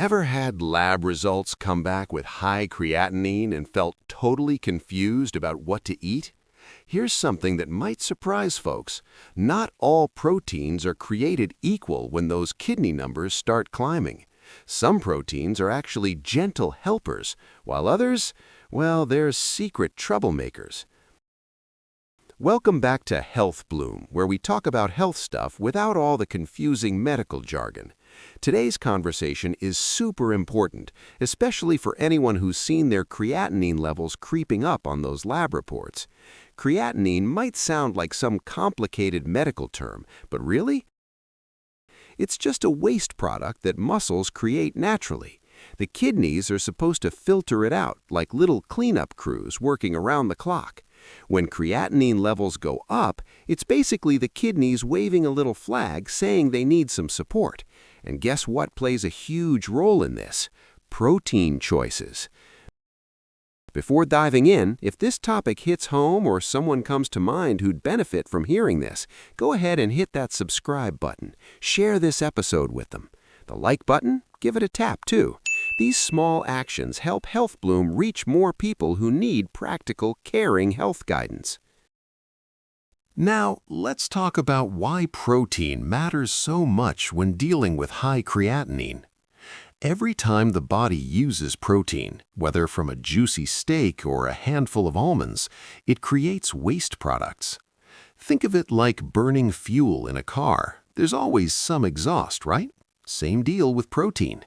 Ever had lab results come back with high creatinine and felt totally confused about what to eat? Here's something that might surprise folks. Not all proteins are created equal when those kidney numbers start climbing. Some proteins are actually gentle helpers, while others, well, they're secret troublemakers. Welcome back to Health Bloom, where we talk about health stuff without all the confusing medical jargon. Today's conversation is super important, especially for anyone who's seen their creatinine levels creeping up on those lab reports. Creatinine might sound like some complicated medical term, but really? It's just a waste product that muscles create naturally. The kidneys are supposed to filter it out like little cleanup crews working around the clock. When creatinine levels go up, it's basically the kidneys waving a little flag saying they need some support. And guess what plays a huge role in this? Protein choices. Before diving in, if this topic hits home or someone comes to mind who'd benefit from hearing this, go ahead and hit that subscribe button. Share this episode with them. The like button? Give it a tap too. These small actions help Health Bloom reach more people who need practical, caring health guidance. Now, let's talk about why protein matters so much when dealing with high creatinine. Every time the body uses protein, whether from a juicy steak or a handful of almonds, it creates waste products. Think of it like burning fuel in a car. There's always some exhaust, right? Same deal with protein.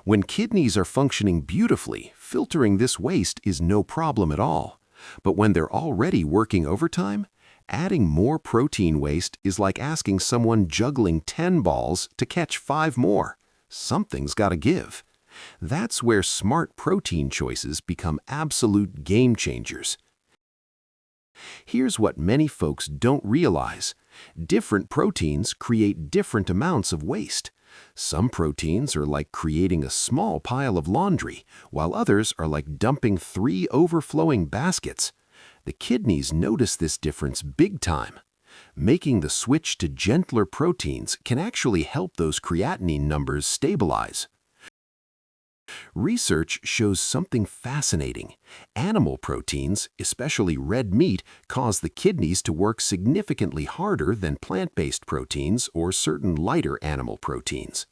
When kidneys are functioning beautifully, filtering this waste is no problem at all. But when they're already working overtime, adding more protein waste is like asking someone juggling 10 balls to catch 5 more. Something's got to give. That's where smart protein choices become absolute game changers. Here's what many folks don't realize. Different proteins create different amounts of waste. Some proteins are like creating a small pile of laundry, while others are like dumping 3 overflowing baskets. The kidneys notice this difference big time. Making the switch to gentler proteins can actually help those creatinine numbers stabilize. Research shows something fascinating. Animal proteins, especially red meat, cause the kidneys to work significantly harder than plant-based proteins or certain lighter animal proteins.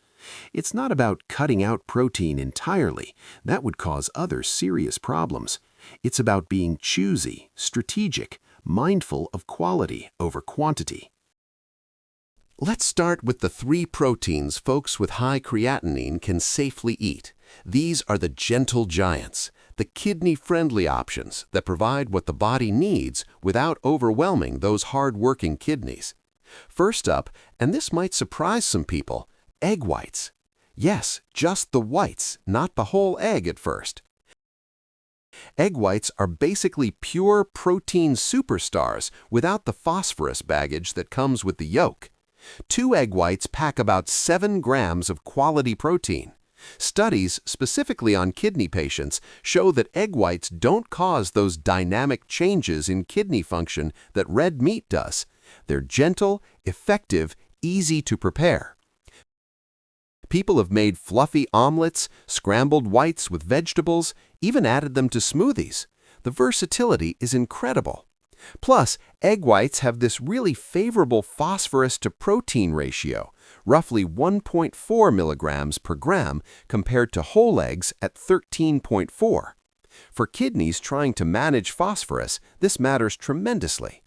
It's not about cutting out protein entirely. That would cause other serious problems. It's about being choosy, strategic, mindful of quality over quantity. Let's start with the 3 proteins folks with high creatinine can safely eat. These are the gentle giants, the kidney-friendly options that provide what the body needs without overwhelming those hard-working kidneys. First up, and this might surprise some people, egg whites. Yes, just the whites, not the whole egg at first. Egg whites are basically pure protein superstars without the phosphorus baggage that comes with the yolk. 2 egg whites pack about 7 grams of quality protein. Studies, specifically on kidney patients, show that egg whites don't cause those dynamic changes in kidney function that red meat does. They're gentle, effective, easy to prepare. People have made fluffy omelets, scrambled whites with vegetables, even added them to smoothies. The versatility is incredible. Plus, egg whites have this really favorable phosphorus to protein ratio, roughly 1.4 milligrams per gram compared to whole eggs at 13.4. For kidneys trying to manage phosphorus, this matters tremendously.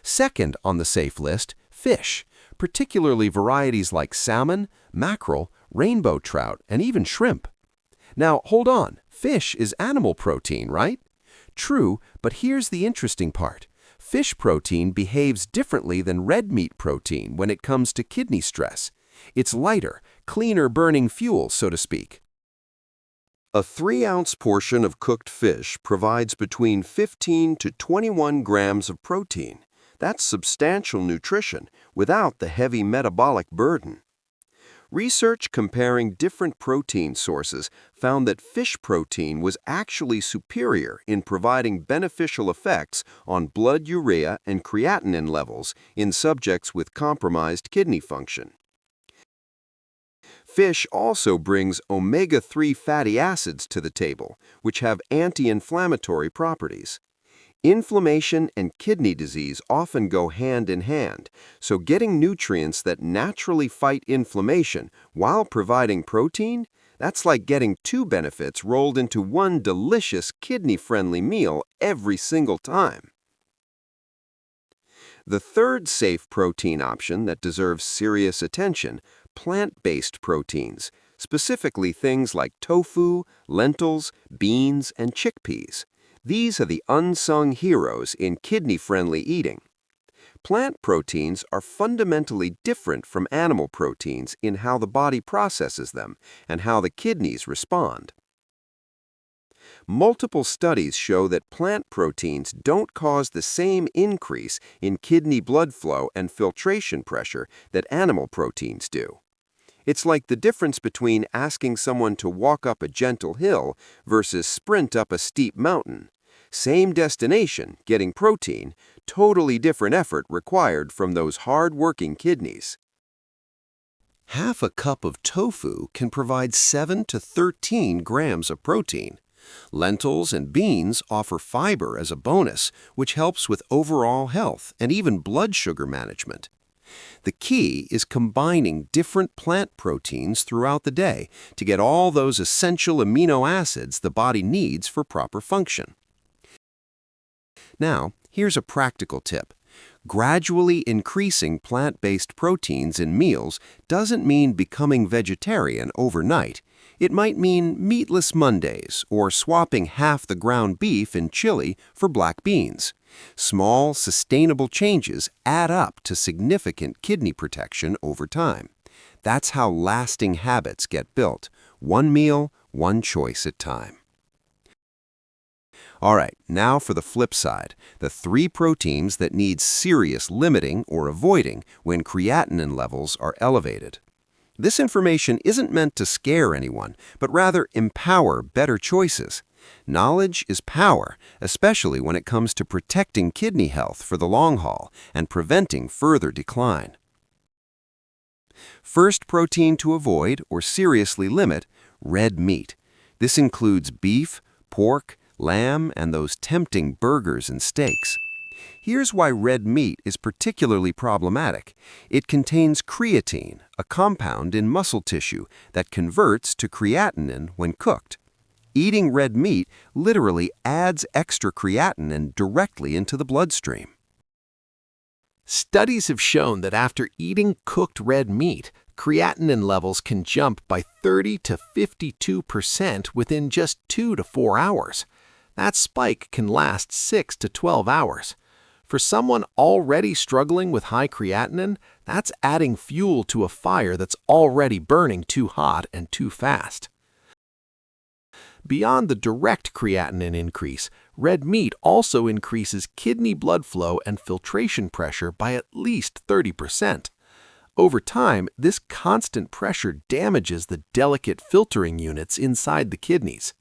Second on the safe list, fish, particularly varieties like salmon, mackerel, rainbow trout, and even shrimp. Now, hold on, fish is animal protein, right? True, but here's the interesting part. Fish protein behaves differently than red meat protein when it comes to kidney stress. It's lighter, cleaner burning fuel, so to speak. A 3-ounce portion of cooked fish provides between 15 to 21 grams of protein. That's substantial nutrition without the heavy metabolic burden. Research comparing different protein sources found that fish protein was actually superior in providing beneficial effects on blood urea and creatinine levels in subjects with compromised kidney function. Fish also brings omega-3 fatty acids to the table, which have anti-inflammatory properties. Inflammation and kidney disease often go hand in hand, so getting nutrients that naturally fight inflammation while providing protein, that's like getting two benefits rolled into one delicious kidney-friendly meal every single time. The third safe protein option that deserves serious attention, plant-based proteins, specifically things like tofu, lentils, beans, and chickpeas. These are the unsung heroes in kidney-friendly eating. Plant proteins are fundamentally different from animal proteins in how the body processes them and how the kidneys respond. Multiple studies show that plant proteins don't cause the same increase in kidney blood flow and filtration pressure that animal proteins do. It's like the difference between asking someone to walk up a gentle hill versus sprint up a steep mountain. Same destination, getting protein, totally different effort required from those hard-working kidneys. Half a cup of tofu can provide 7 to 13 grams of protein. Lentils and beans offer fiber as a bonus, which helps with overall health and even blood sugar management. The key is combining different plant proteins throughout the day to get all those essential amino acids the body needs for proper function. Now, here's a practical tip. Gradually increasing plant-based proteins in meals doesn't mean becoming vegetarian overnight. It might mean meatless Mondays or swapping half the ground beef in chili for black beans. Small, sustainable changes add up to significant kidney protection over time. That's how lasting habits get built. One meal, one choice at a time. All right, now for the flip side, the 3 proteins that need serious limiting or avoiding when creatinine levels are elevated. This information isn't meant to scare anyone, but rather empower better choices. Knowledge is power, especially when it comes to protecting kidney health for the long haul and preventing further decline. First protein to avoid or seriously limit, red meat. This includes beef, pork, lamb, and those tempting burgers and steaks. Here's why red meat is particularly problematic. It contains creatine, a compound in muscle tissue that converts to creatinine when cooked. Eating red meat literally adds extra creatinine directly into the bloodstream. Studies have shown that after eating cooked red meat, creatinine levels can jump by 30 to 52% within just 2 to 4 hours. That spike can last 6 to 12 hours. For someone already struggling with high creatinine, that's adding fuel to a fire that's already burning too hot and too fast. Beyond the direct creatinine increase, red meat also increases kidney blood flow and filtration pressure by at least 30%. Over time, this constant pressure damages the delicate filtering units inside the kidneys.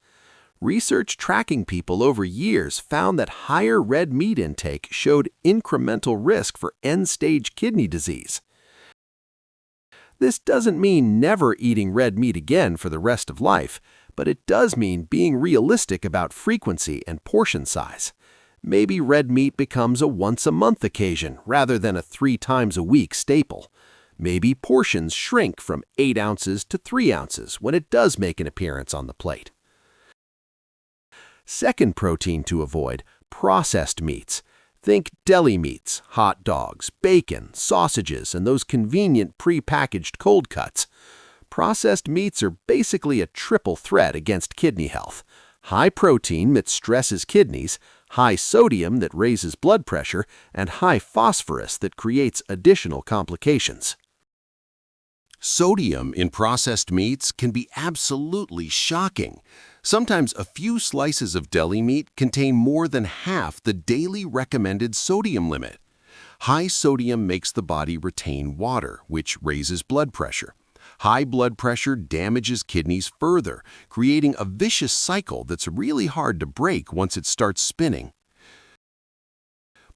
Research tracking people over years found that higher red meat intake showed incremental risk for end-stage kidney disease. This doesn't mean never eating red meat again for the rest of life, but it does mean being realistic about frequency and portion size. Maybe red meat becomes a once-a-month occasion rather than a 3 times a week staple. Maybe portions shrink from 8 ounces to 3 ounces when it does make an appearance on the plate. Second protein to avoid, processed meats. Think deli meats, hot dogs, bacon, sausages, and those convenient pre-packaged cold cuts. Processed meats are basically a triple threat against kidney health. High protein that stresses kidneys, high sodium that raises blood pressure, and high phosphorus that creates additional complications. Sodium in processed meats can be absolutely shocking. Sometimes a few slices of deli meat contain more than half the daily recommended sodium limit. High sodium makes the body retain water, which raises blood pressure. High blood pressure damages kidneys further, creating a vicious cycle that's really hard to break once it starts spinning.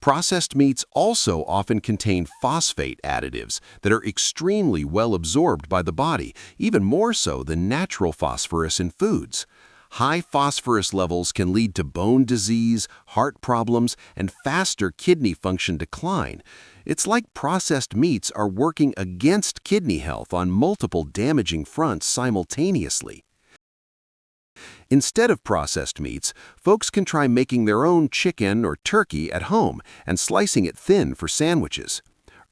Processed meats also often contain phosphate additives that are extremely well absorbed by the body, even more so than natural phosphorus in foods. High phosphorus levels can lead to bone disease, heart problems, and faster kidney function decline. It's like processed meats are working against kidney health on multiple damaging fronts simultaneously. Instead of processed meats, folks can try making their own chicken or turkey at home and slicing it thin for sandwiches.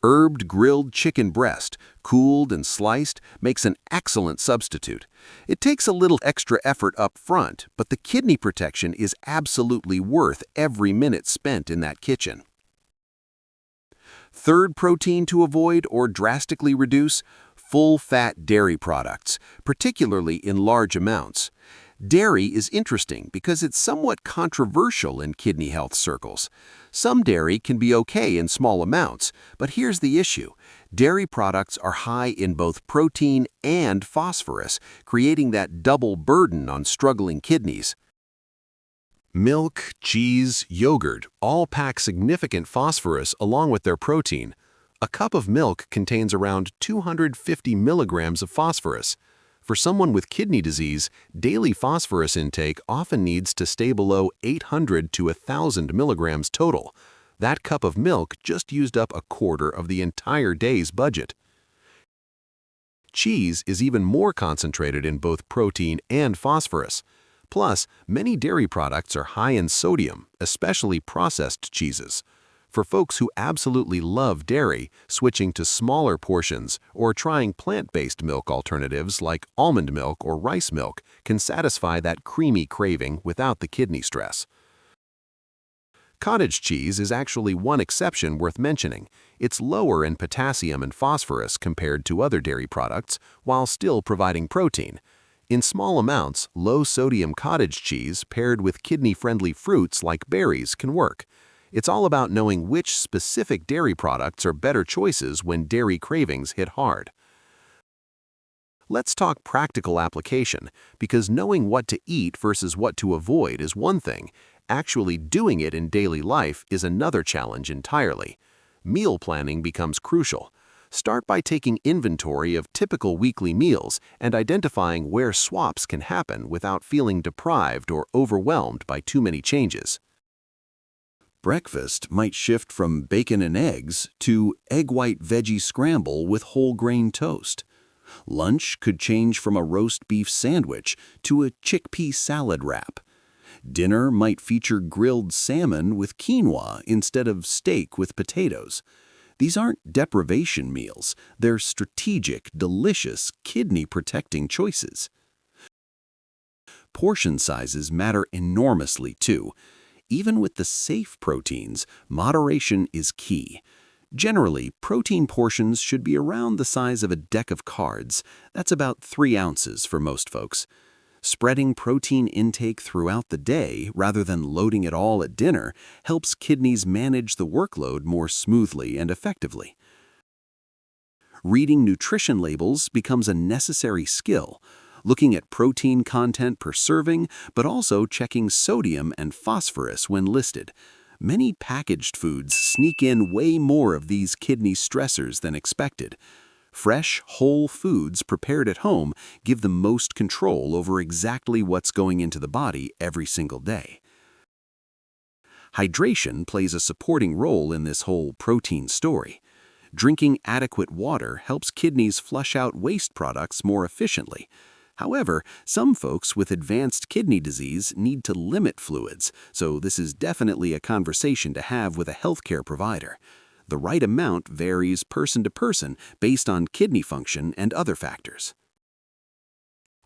Herbed grilled chicken breast, cooled and sliced, makes an excellent substitute. It takes a little extra effort up front, but the kidney protection is absolutely worth every minute spent in that kitchen. Third protein to avoid or drastically reduce: full-fat dairy products, particularly in large amounts. Dairy is interesting because it's somewhat controversial in kidney health circles. Some dairy can be okay in small amounts, but here's the issue. Dairy products are high in both protein and phosphorus, creating that double burden on struggling kidneys. Milk, cheese, yogurt all pack significant phosphorus along with their protein. A cup of milk contains around 250 milligrams of phosphorus. For someone with kidney disease, daily phosphorus intake often needs to stay below 800 to 1,000 milligrams total. That cup of milk just used up a quarter of the entire day's budget. Cheese is even more concentrated in both protein and phosphorus. Plus, many dairy products are high in sodium, especially processed cheeses. For folks who absolutely love dairy, switching to smaller portions or trying plant-based milk alternatives like almond milk or rice milk can satisfy that creamy craving without the kidney stress. Cottage cheese is actually one exception worth mentioning. It's lower in potassium and phosphorus compared to other dairy products, while still providing protein. In small amounts, low-sodium cottage cheese paired with kidney-friendly fruits like berries can work. It's all about knowing which specific dairy products are better choices when dairy cravings hit hard. Let's talk practical application, because knowing what to eat versus what to avoid is one thing. Actually doing it in daily life is another challenge entirely. Meal planning becomes crucial. Start by taking inventory of typical weekly meals and identifying where swaps can happen without feeling deprived or overwhelmed by too many changes. Breakfast might shift from bacon and eggs to egg white veggie scramble with whole grain toast. Lunch could change from a roast beef sandwich to a chickpea salad wrap. Dinner might feature grilled salmon with quinoa instead of steak with potatoes. These aren't deprivation meals, they're strategic, delicious, kidney-protecting choices. Portion sizes matter enormously too. Even with the safe proteins, moderation is key. Generally, protein portions should be around the size of a deck of cards. That's about 3 ounces for most folks. Spreading protein intake throughout the day rather than loading it all at dinner helps kidneys manage the workload more smoothly and effectively. Reading nutrition labels becomes a necessary skill, looking at protein content per serving, but also checking sodium and phosphorus when listed. Many packaged foods sneak in way more of these kidney stressors than expected. Fresh, whole foods prepared at home give the most control over exactly what's going into the body every single day. Hydration plays a supporting role in this whole protein story. Drinking adequate water helps kidneys flush out waste products more efficiently. However, some folks with advanced kidney disease need to limit fluids, so this is definitely a conversation to have with a healthcare provider. The right amount varies person to person based on kidney function and other factors.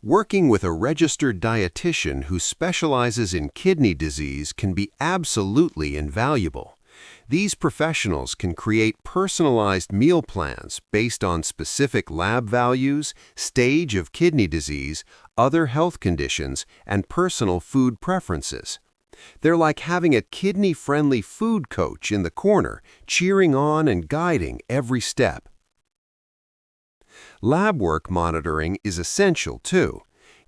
Working with a registered dietitian who specializes in kidney disease can be absolutely invaluable. These professionals can create personalized meal plans based on specific lab values, stage of kidney disease, other health conditions, and personal food preferences. They're like having a kidney-friendly food coach in the corner, cheering on and guiding every step. Lab work monitoring is essential too.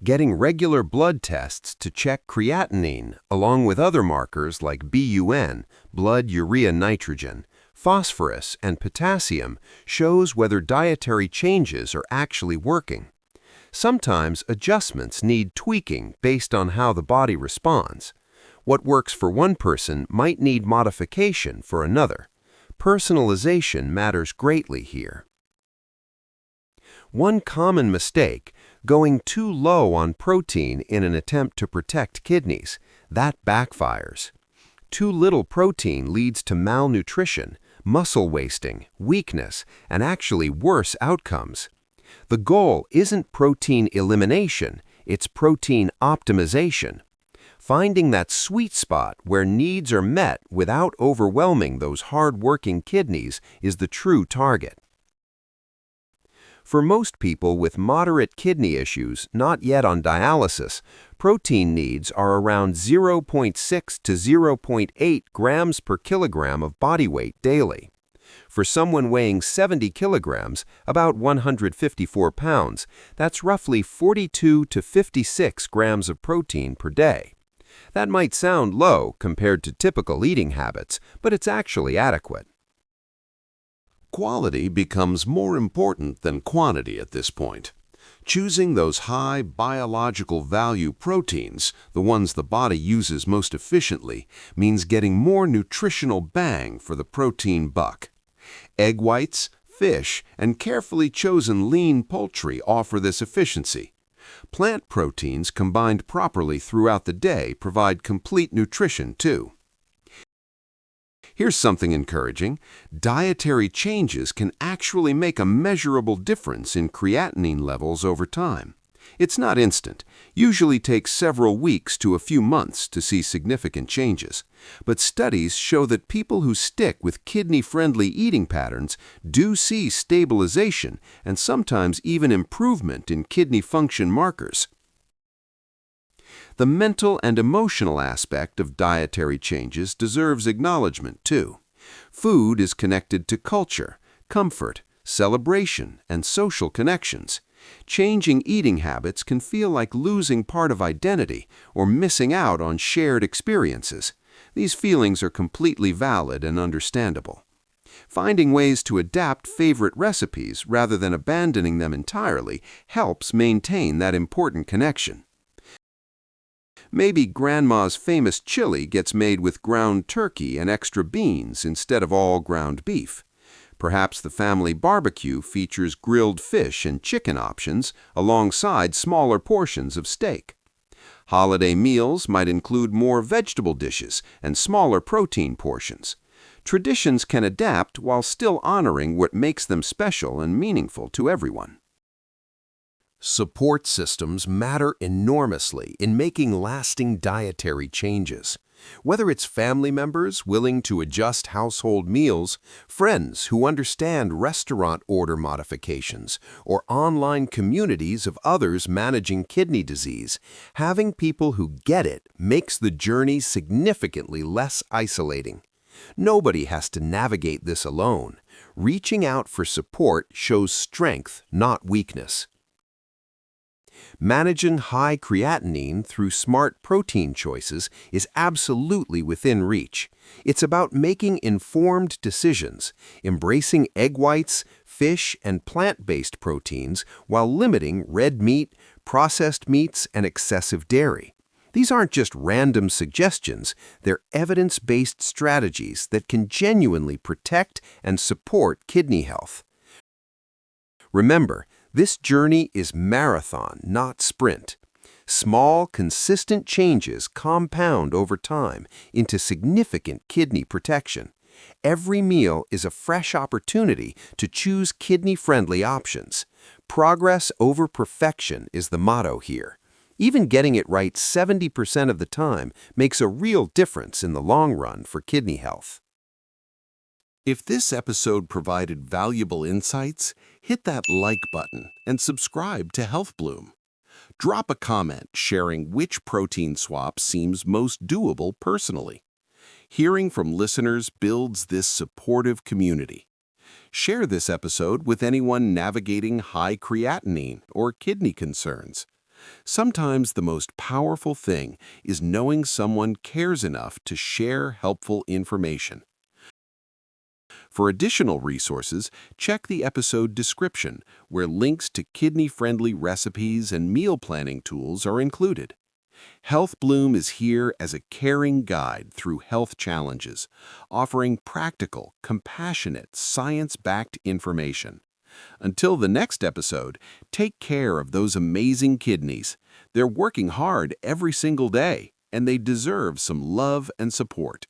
Getting regular blood tests to check creatinine, along with other markers like BUN, blood urea nitrogen, phosphorus, and potassium, shows whether dietary changes are actually working. Sometimes adjustments need tweaking based on how the body responds. What works for one person might need modification for another. Personalization matters greatly here. One common mistake, going too low on protein in an attempt to protect kidneys. That backfires. Too little protein leads to malnutrition, muscle wasting, weakness, and actually worse outcomes. The goal isn't protein elimination, it's protein optimization. Finding that sweet spot where needs are met without overwhelming those hard-working kidneys is the true target. For most people with moderate kidney issues not yet on dialysis, protein needs are around 0.6 to 0.8 grams per kilogram of body weight daily. For someone weighing 70 kilograms, about 154 pounds, that's roughly 42 to 56 grams of protein per day. That might sound low compared to typical eating habits, but it's actually adequate. Quality becomes more important than quantity at this point. Choosing those high biological value proteins, the ones the body uses most efficiently, means getting more nutritional bang for the protein buck. Egg whites, fish, and carefully chosen lean poultry offer this efficiency. Plant proteins combined properly throughout the day provide complete nutrition too. Here's something encouraging. Dietary changes can actually make a measurable difference in creatinine levels over time. It's not instant. Usually takes several weeks to a few months to see significant changes. But studies show that people who stick with kidney-friendly eating patterns do see stabilization and sometimes even improvement in kidney function markers. The mental and emotional aspect of dietary changes deserves acknowledgement, too. Food is connected to culture, comfort, celebration, and social connections. Changing eating habits can feel like losing part of identity or missing out on shared experiences. These feelings are completely valid and understandable. Finding ways to adapt favorite recipes rather than abandoning them entirely helps maintain that important connection. Maybe Grandma's famous chili gets made with ground turkey and extra beans instead of all ground beef. Perhaps the family barbecue features grilled fish and chicken options alongside smaller portions of steak. Holiday meals might include more vegetable dishes and smaller protein portions. Traditions can adapt while still honoring what makes them special and meaningful to everyone. Support systems matter enormously in making lasting dietary changes. Whether it's family members willing to adjust household meals, friends who understand restaurant order modifications, or online communities of others managing kidney disease, having people who get it makes the journey significantly less isolating. Nobody has to navigate this alone. Reaching out for support shows strength, not weakness. Managing high creatinine through smart protein choices is absolutely within reach. It's about making informed decisions, embracing egg whites, fish, and plant-based proteins while limiting red meat, processed meats, and excessive dairy. These aren't just random suggestions, they're evidence-based strategies that can genuinely protect and support kidney health. Remember, this journey is marathon, not sprint. Small, consistent changes compound over time into significant kidney protection. Every meal is a fresh opportunity to choose kidney-friendly options. Progress over perfection is the motto here. Even getting it right 70% of the time makes a real difference in the long run for kidney health. If this episode provided valuable insights, hit that like button and subscribe to Health Bloom. Drop a comment sharing which protein swap seems most doable personally. Hearing from listeners builds this supportive community. Share this episode with anyone navigating high creatinine or kidney concerns. Sometimes the most powerful thing is knowing someone cares enough to share helpful information. For additional resources, check the episode description, where links to kidney-friendly recipes and meal planning tools are included. Health Bloom is here as a caring guide through health challenges, offering practical, compassionate, science-backed information. Until the next episode, take care of those amazing kidneys. They're working hard every single day, and they deserve some love and support.